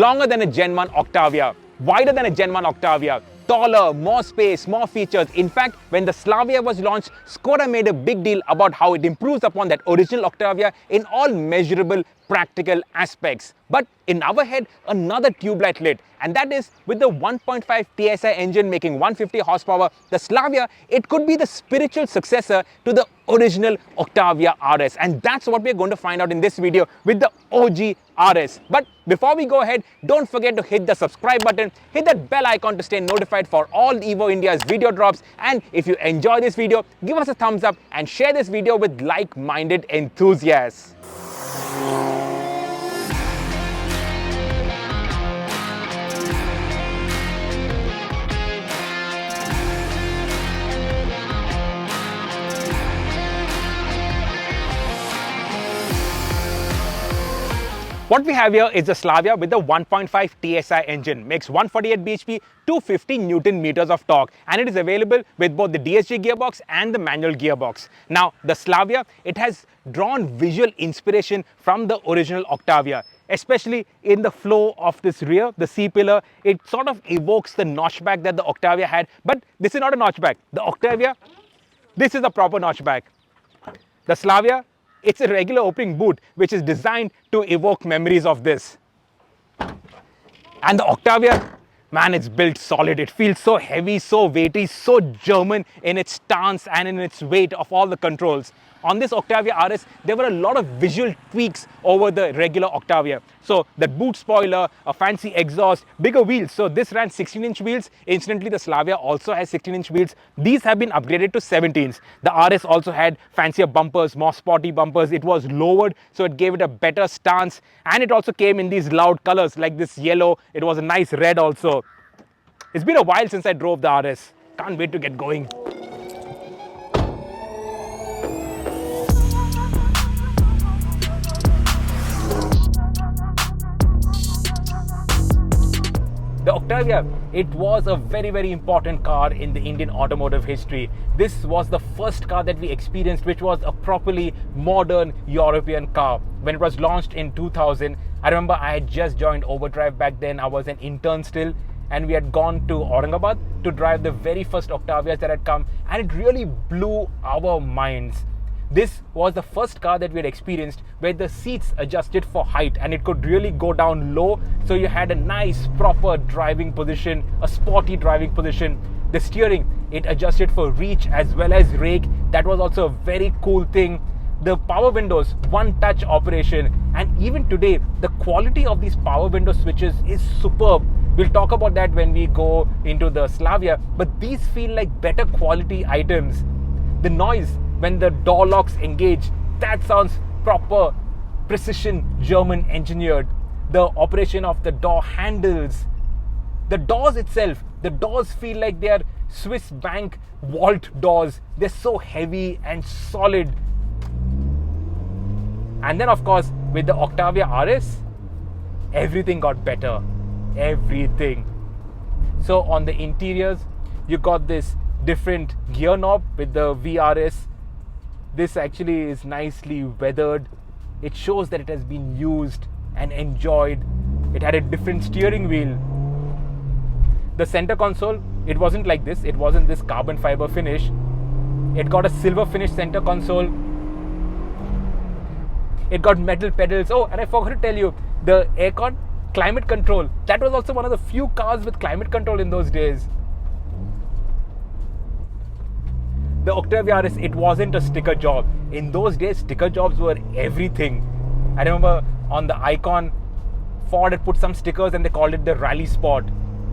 longer than a Gen 1 Octavia, wider than a Gen 1 Octavia, taller, more space, more features. In fact, when the Slavia was launched, Skoda made a big deal about how it improves upon that original Octavia in all measurable, practical aspects. But in our head, another tube light lit, and that is with the 1.5 TSI engine making 150 horsepower, the Slavia, it could be the spiritual successor to the original Octavia RS. And that's what we're going to find out in this video with the OG RS. But before we go ahead, don't forget to hit the subscribe button, hit that bell icon to stay notified for all Evo India's video drops. And if you enjoy this video, give us a thumbs up and share this video with like-minded enthusiasts. What we have here is the Slavia with the 1.5 TSI engine, makes 148 bhp, 250 Newton meters of torque, and it is available with both the DSG gearbox and the manual gearbox. Now, the Slavia, it has drawn visual inspiration from the original Octavia, especially in the flow of this rear, the C-pillar. It sort of evokes the notchback that the Octavia had, but this is not a notchback. The Octavia, this is a proper notchback. The Slavia, it's a regular opening boot which is designed to evoke memories of this. And the Octavia, man, it's built solid. It feels so heavy, so weighty, so German in its stance and in its weight of all the controls. On this Octavia RS, there were a lot of visual tweaks over the regular Octavia. So the boot spoiler, a fancy exhaust, bigger wheels. So this ran 16-inch wheels. Incidentally, the Slavia also has 16-inch wheels. These have been upgraded to 17s. The RS also had fancier bumpers, more sporty bumpers. It was lowered, so it gave it a better stance. And it also came in these loud colors like this yellow. It was a nice red also. It's been a while since I drove the RS. Can't wait to get going. The Octavia, it was a very, very important car in the Indian automotive history. This was the first car that we experienced which was a properly modern European car. When it was launched in 2000, I remember I had just joined Overdrive back then. I was an intern still, and we had gone to Aurangabad to drive the very first Octavias that had come, and it really blew our minds. This was the first car that we had experienced where the seats adjusted for height and it could really go down low, so you had a nice proper driving position, a sporty driving position. The steering, it adjusted for reach as well as rake. That was also a very cool thing. The power windows, one-touch operation, and even today the quality of these power window switches is superb. We'll talk about that when we go into the Slavia, but these feel like better quality items. The noise when the door locks engage, that sounds proper precision German engineered. The operation of the door handles, the doors itself, the doors feel like they are Swiss bank vault doors. They're so heavy and solid. And then of course with the Octavia RS, everything got better, everything. So on the interiors, you got this different gear knob with the vRS. This actually is nicely weathered. It shows that it has been used and enjoyed. It had a different steering wheel. The center console, it wasn't like this. It wasn't this carbon fiber finish. It got a silver finish center console. It got metal pedals. Oh, and I forgot to tell you, the aircon, climate control. That was also one of the few cars with climate control in those days. The Octavia RS, it wasn't a sticker job. In those days, sticker jobs were everything. I remember on the Icon, Ford had put some stickers and they called it the Rally Sport.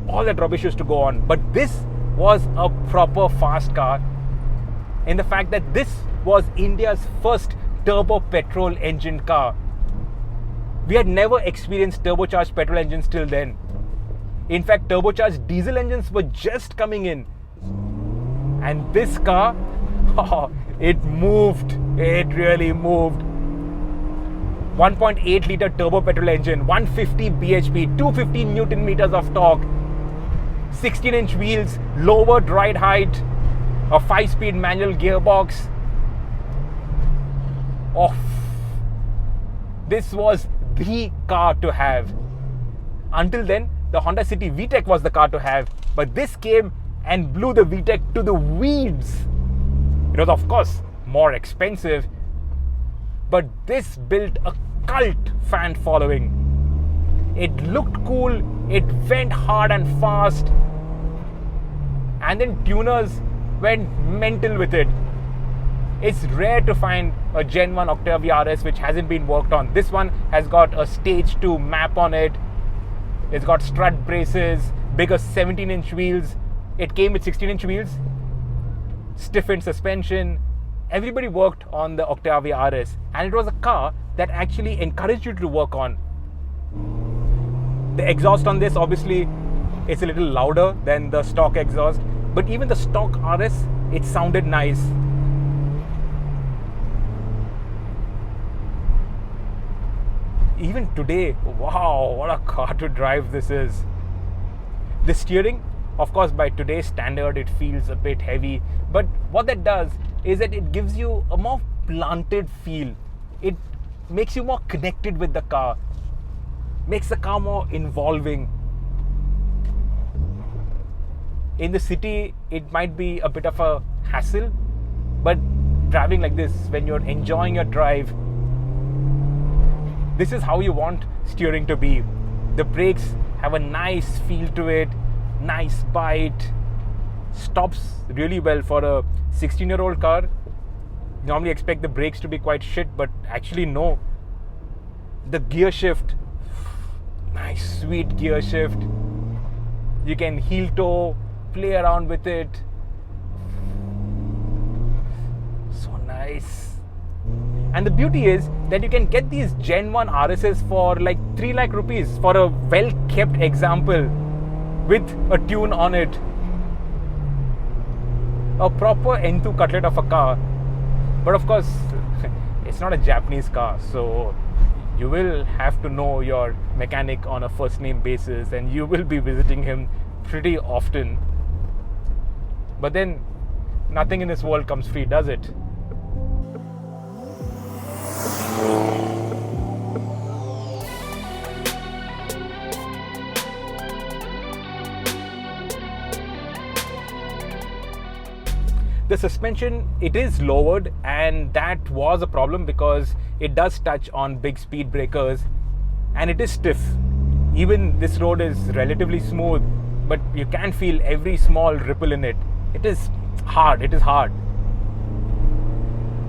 All that rubbish used to go on. But this was a proper fast car in the fact that this was India's first turbo petrol engine car. We had never experienced turbocharged petrol engines till then. In fact, turbocharged diesel engines were just coming in. And this car, oh, it moved. It really moved. 1.8 litre turbo petrol engine, 150 bhp, 250 Newton meters of torque, 16-inch wheels, lowered ride height, a 5-speed manual gearbox. Oh, this was the car to have. Until then, the Honda City VTEC was the car to have, but this came and blew the VTEC to the weeds. It was, of course, more expensive, but this built a cult fan following. It looked cool, it went hard and fast, and then tuners went mental with it. It's rare to find a Gen 1 Octavia RS which hasn't been worked on. This one has got a stage 2 map on it. It's got strut braces, bigger 17-inch wheels. It came with 16-inch wheels, stiffened suspension. Everybody worked on the Octavia RS, and it was a car that actually encouraged you to work on. The exhaust on this, obviously, it's a little louder than the stock exhaust, but even the stock RS, it sounded nice. Even today, wow, what a car to drive this is. The steering, of course, by today's standard, it feels a bit heavy, but what that does is that it gives you a more planted feel. It makes you more connected with the car, makes the car more involving. In the city, it might be a bit of a hassle, but driving like this, when you're enjoying your drive, this is how you want steering to be. The brakes have a nice feel to it, nice bite, stops really well for a 16-year-old car. You normally expect the brakes to be quite shit, but actually no. The gear shift, nice sweet gear shift. You can heel toe, play around with it. So nice. And the beauty is that you can get these Gen 1 RSs for like 3 lakh rupees for a well-kept example with a tune on it. A proper N2 cutlet of a car. But of course, it's not a Japanese car, so you will have to know your mechanic on a first name basis, and you will be visiting him pretty often. But then, nothing in this world comes free, does it? The suspension, it is lowered, and that was a problem because it does touch on big speed breakers and it is stiff. Even this road is relatively smooth, but you can feel every small ripple in it. It is hard,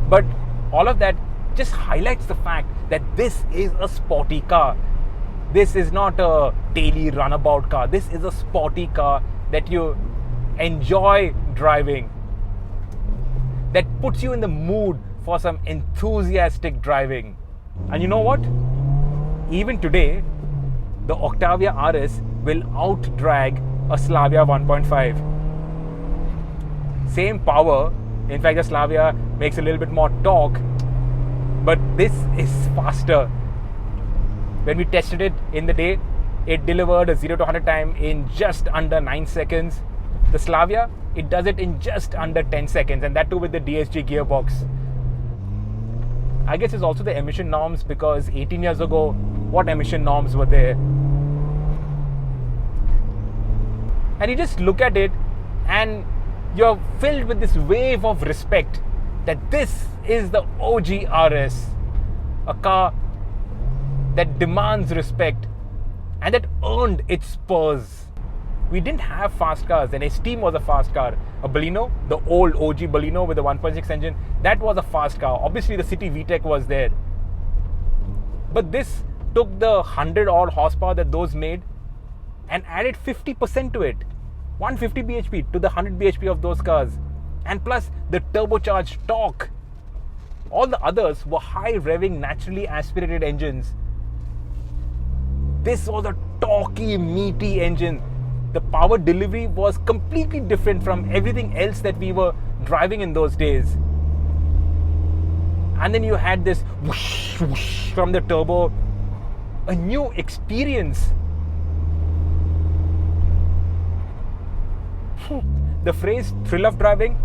But all of that just highlights the fact that this is a sporty car. This is not a daily runabout car. This is a sporty car that you enjoy driving, that puts you in the mood for some enthusiastic driving. And you know what? Even today, the Octavia RS will out-drag a Slavia 1.5. Same power. In fact, the Slavia makes a little bit more torque, but this is faster. When we tested it in the day, it delivered a 0 to 100 time in just under 9 seconds. The Slavia, it does it in just under 10 seconds, and that too with the DSG gearbox. I guess it's also the emission norms, because 18 years ago, what emission norms were there? And you just look at it and you're filled with this wave of respect that this is the OG RS, a car that demands respect and that earned its spurs. We didn't have fast cars. An Esteem was a fast car. A Baleno, the old OG Baleno with the 1.6 engine, that was a fast car. Obviously, the City VTEC was there. But this took the 100 odd horsepower that those made and added 50% to it. 150 bhp to the 100 bhp of those cars. And plus the turbocharged torque. All the others were high revving, naturally aspirated engines. This was a torquey, meaty engine. The power delivery was completely different from everything else that we were driving in those days. And then you had this whoosh, whoosh from the turbo. A new experience. The phrase thrill of driving,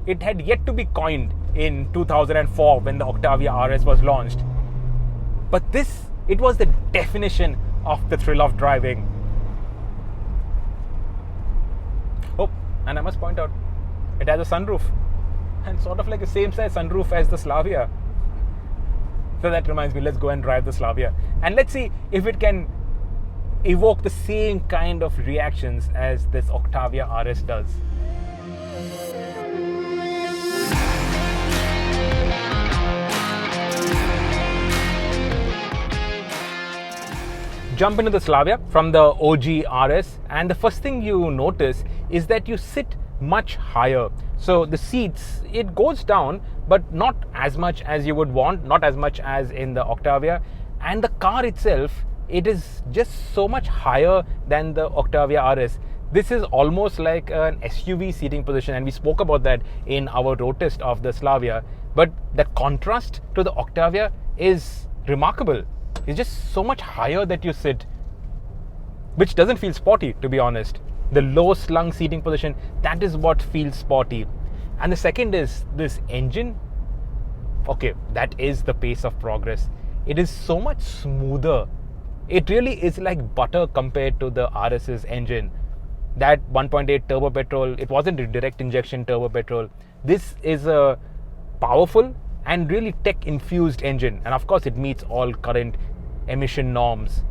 it had yet to be coined in 2004 when the Octavia RS was launched. But this, it was the definition of the thrill of driving. Oh, and I must point out, it has a sunroof, and sort of like the same size sunroof as the Slavia. So that reminds me, let's go and drive the Slavia, and let's see if it can evoke the same kind of reactions as this Octavia RS does. Jump into the Slavia from the OG RS, and the first thing you notice is that you sit much higher. So the seats, it goes down, but not as much as you would want, not as much as in the Octavia. And the car itself, it is just so much higher than the Octavia RS. This is almost like an SUV seating position, and we spoke about that in our road test of the Slavia. But the contrast to the Octavia is remarkable. It's just so much higher that you sit, which doesn't feel sporty, to be honest. The low slung seating position, that is what feels sporty. And the second is this engine. Okay, that is the pace of progress. It is so much smoother. It really is like butter compared to the RS's engine. That 1.8 turbo petrol, it wasn't a direct injection turbo petrol. This is a powerful and really tech infused engine, and of course it meets all current emission norms.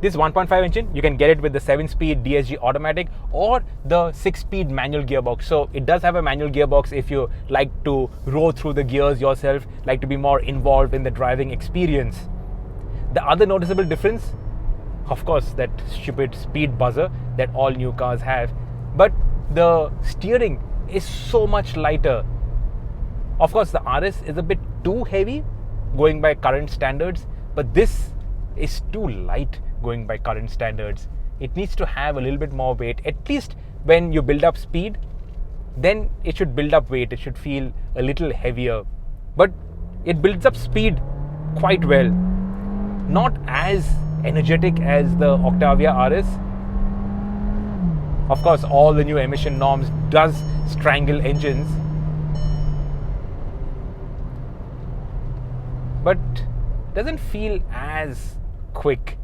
This 1.5 engine, you can get it with the 7-speed DSG automatic or the 6-speed manual gearbox. So it does have a manual gearbox if you like to roll through the gears yourself, like to be more involved in the driving experience. The other noticeable difference, of course, that stupid speed buzzer that all new cars have, but the steering is so much lighter. Of course, the RS is a bit too heavy going by current standards, but this is too light going by current standards. It needs to have a little bit more weight. At least when you build up speed, then it should build up weight. It should feel a little heavier. But it builds up speed quite well. Not as energetic as the Octavia RS. Of course, all the new emission norms does strangle engines. But doesn't feel as quick,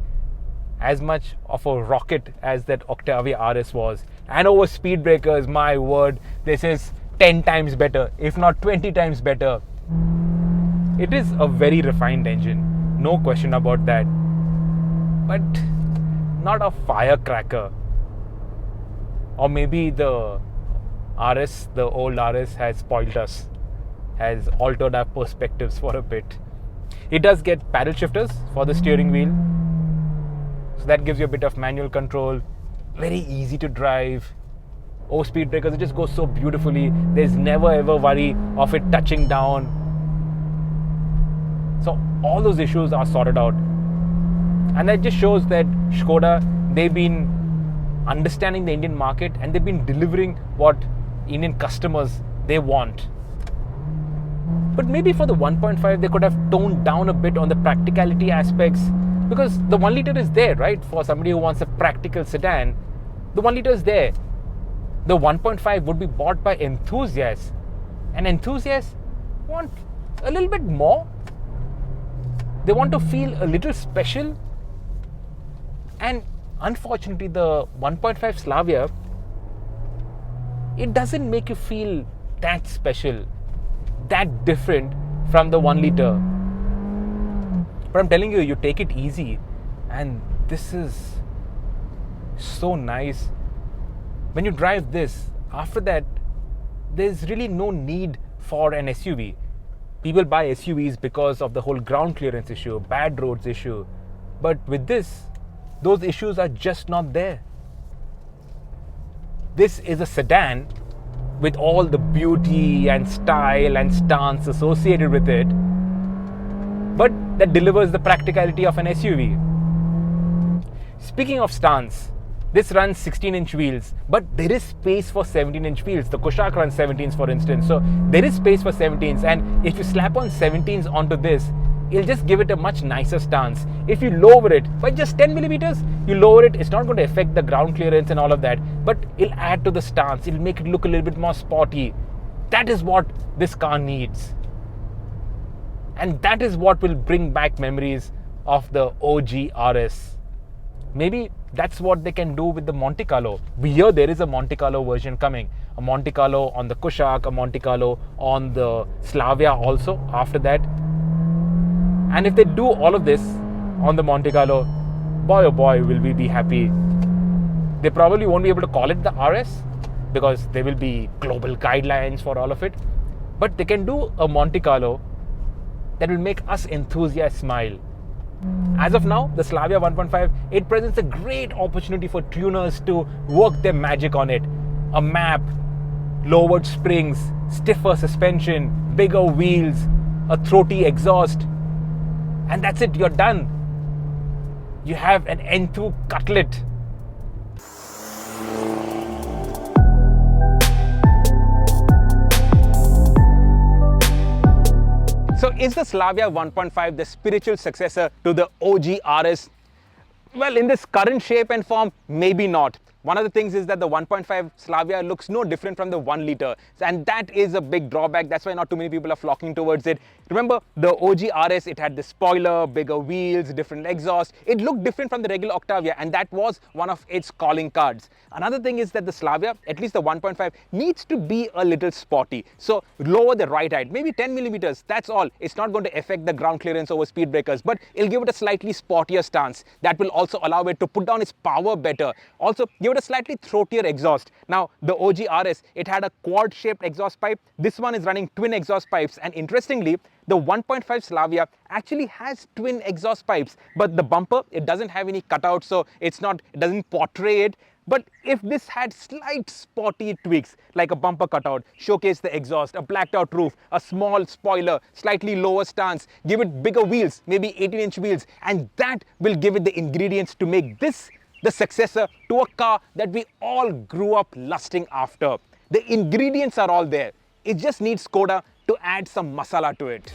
as much of a rocket as that Octavia RS was. And over speed breakers, my word, this is 10 times better, if not 20 times better. It is a very refined engine, no question about that, but not a firecracker. Or maybe the RS, the old RS, has spoiled us, has altered our perspectives for a bit. It does get paddle shifters for the steering wheel, so that gives you a bit of manual control. Very easy to drive. Oh, speed breakers, it just goes so beautifully. There's never ever worry of it touching down. So all those issues are sorted out, and that just shows that Skoda, they've been understanding the Indian market and they've been delivering what Indian customers they want. But maybe for the 1.5, they could have toned down a bit on the practicality aspects, because the 1 litre is there, right? For somebody who wants a practical sedan, the 1 litre is there. The 1.5 would be bought by enthusiasts, and enthusiasts want a little bit more. They want to feel a little special. And unfortunately, the 1.5 Slavia, it doesn't make you feel that special, that different from the 1 litre. But I'm telling you, you take it easy, and this is so nice. When you drive this, after that, there's really no need for an SUV. People buy SUVs because of the whole ground clearance issue, bad roads issue. But with this, those issues are just not there. This is a sedan with all the beauty and style and stance associated with it, but that delivers the practicality of an SUV. Speaking of stance, this runs 16-inch wheels, but there is space for 17-inch wheels. The Kushaq runs 17s, for instance, so there is space for 17s, and if you slap on 17s onto this, it'll just give it a much nicer stance. If you lower it by just 10 millimeters, you lower it, it's not going to affect the ground clearance and all of that, but it'll add to the stance. It'll make it look a little bit more sporty. That is what this car needs. And that is what will bring back memories of the OG RS. Maybe that's what they can do with the Monte Carlo. We hear there is a Monte Carlo version coming. A Monte Carlo on the Kushaq, a Monte Carlo on the Slavia also after that. And if they do all of this on the Monte Carlo, boy oh boy will we be happy. They probably won't be able to call it the RS because there will be global guidelines for all of it. But they can do a Monte Carlo that will make us enthusiasts smile. As of now, the Slavia 1.5, it presents a great opportunity for tuners to work their magic on it. A map, lowered springs, stiffer suspension, bigger wheels, a throaty exhaust. And that's it, you're done. You have an N2 cutlet. So is the Slavia 1.5 the spiritual successor to the OG RS? Well, in this current shape and form, maybe not. One of the things is that the 1.5 Slavia looks no different from the 1 liter, and that is a big drawback. That's why not too many people are flocking towards it. Remember, the OG RS, it had the spoiler, bigger wheels, different exhaust. It looked different from the regular Octavia, and that was one of its calling cards. Another thing is that the Slavia, at least the 1.5, needs to be a little sporty. So lower the ride height, maybe 10 millimeters, that's all. It's not going to affect the ground clearance over speed breakers, but it'll give it a slightly sportier stance. That will also allow it to put down its power better. Also, give it a slightly throatier exhaust. Now, the OG RS, it had a quad-shaped exhaust pipe. This one is running twin exhaust pipes, and interestingly, the 1.5 Slavia actually has twin exhaust pipes, but the bumper, it doesn't have any cutouts, so it doesn't portray it. But if this had slight sporty tweaks, like a bumper cutout, showcase the exhaust, a blacked out roof, a small spoiler, slightly lower stance, give it bigger wheels, maybe 18-inch wheels, and that will give it the ingredients to make this the successor to a car that we all grew up lusting after. The ingredients are all there. It just needs Skoda to add some masala to it.